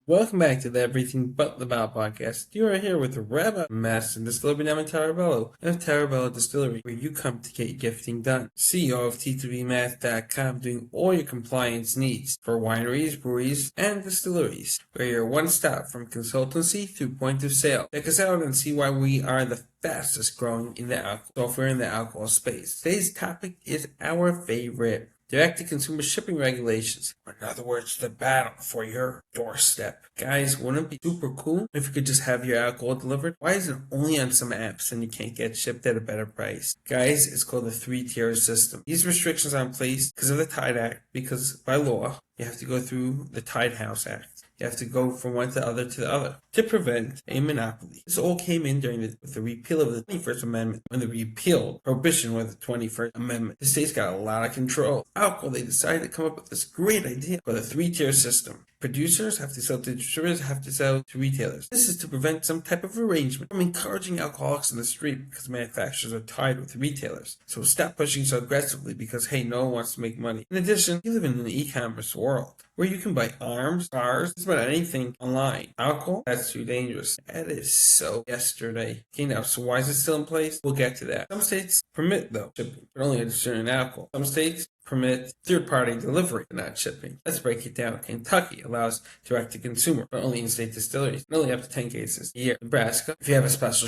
Welcome back to the Everything But the Bow podcast. You are here with Rabbi Master Distillery name in Tarabello of Tarabello Distillery, where you come to get your gifting done. CEO of T2BMath.com, doing all your compliance needs for wineries, breweries, and distilleries. We're your one-stop from consultancy through point of sale. Check us out and see why we are the fastest growing in the alcohol software in the alcohol space. Today's topic is our favorite. Direct-to-consumer shipping regulations. In other words, the battle for your doorstep. Guys, wouldn't it be super cool if you could just have your alcohol delivered? Why is it only on some apps and you can't get shipped at a better price? Guys, it's called the three-tier system. These restrictions are in place because of the Tide Act, because by law, you have to go through the Tide House Act. You have to go from one to the other to prevent a monopoly. This all came in during the repeal of the 21st Amendment. When the repealed prohibition was the 21st Amendment, the states got a lot of control. Alcohol, they decided to come up with this great idea for the three-tier system. Producers have to sell to distributors, have to sell to retailers. This is to prevent some type of arrangement from encouraging alcoholics in the street because manufacturers are tied with retailers. So stop pushing so aggressively because, hey, no one wants to make money. In addition, we live in an e-commerce world where you can buy arms, cars, just about anything online. Alcohol, that's too dangerous. That is so yesterday. Okay, now, so why is it still in place? We'll get to that. Some states permit, though, shipping, but only a certain alcohol. Some states permit third-party delivery, but not shipping. Let's break it down. Kentucky allows direct-to-consumer, but only in-state distilleries, and only up to 10 cases a year. Nebraska, if you have a special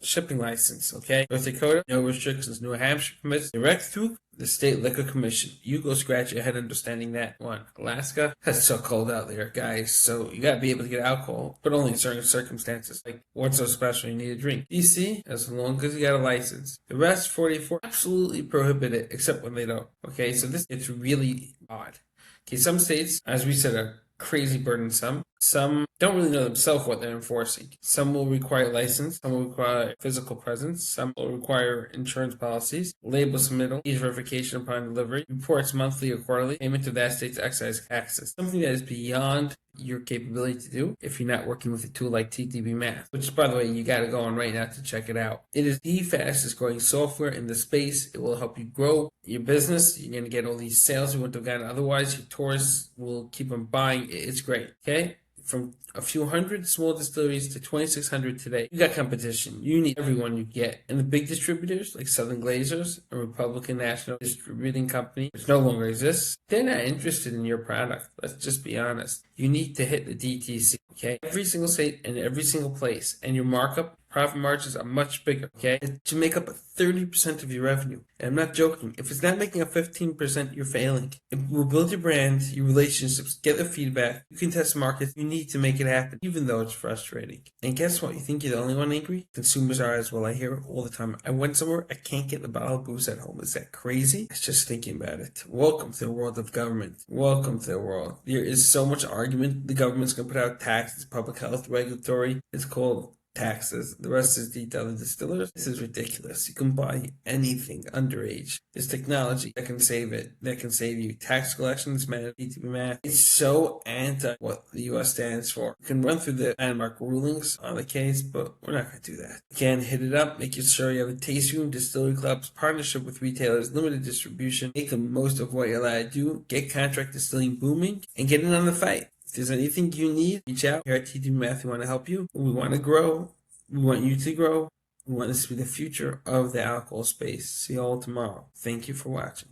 shipping license, okay? North Dakota, no restrictions. New Hampshire permits direct through the State Liquor Commission. You go scratch your head understanding that one. Alaska, that's so cold out there, guys. So you gotta be able to get alcohol, but only in certain circumstances. Like, what's so special? You need a drink. DC, as long as you got a license. The rest, 44, absolutely prohibit it, except when they don't. Okay, so it's really odd. Okay, some states, as we said, are crazy burdensome. Some don't really know themselves what they're enforcing. Some will require license, some will require physical presence, some will require insurance policies, label submittal, age verification upon delivery, reports monthly or quarterly, payment to that state's excise taxes. Something that is beyond your capability to do if you're not working with a tool like TTB Math, which, by the way, you got to go on right now to check it out. It is the fastest growing software in the space. It will help you grow your business. You're going to get all these sales you wouldn't have gotten otherwise. Your tourists will keep on buying. It's great, okay? From a few hundred small distilleries to 2,600 today. You got competition. You need everyone you get. And the big distributors like Southern Glazers, a Republican National Distributing Company, which no longer exists, they're not interested in your product. Let's just be honest. You need to hit the DTC, okay? Every single state and every single place. And your markup, profit margins are much bigger, okay? It should make up 30% of your revenue. And I'm not joking. If it's not making up 15%, you're failing. It will build your brand, your relationships, get the feedback. You can test markets. You need to make it happen, even though it's frustrating. And guess what? You think you're the only one angry? Consumers are as well. I hear it all the time. I went somewhere, I can't get the bottle of booze at home. Is that crazy? It's just thinking about it. Welcome to the world of government. Welcome to the world. There is so much argument. The government's going to put out taxes, public health, regulatory. It's called taxes. The rest is detailed. The distillers. This is ridiculous. You can buy anything underage. There's technology that can save it. That can save you. Tax collections, man, TTB Math. It's so anti what the U.S. stands for. You can run through the landmark rulings on the case, but we're not going to do that. Again, hit it up. Make sure you have a taste room, distillery clubs, partnership with retailers, limited distribution. Make the most of what you're allowed to do. Get contract distilling booming and get in on the fight. If there's anything you need, reach out. Here at TD Math, we want to help you. We want to grow. We want you to grow. We want this to be the future of the alcohol space. See you all tomorrow. Thank you for watching.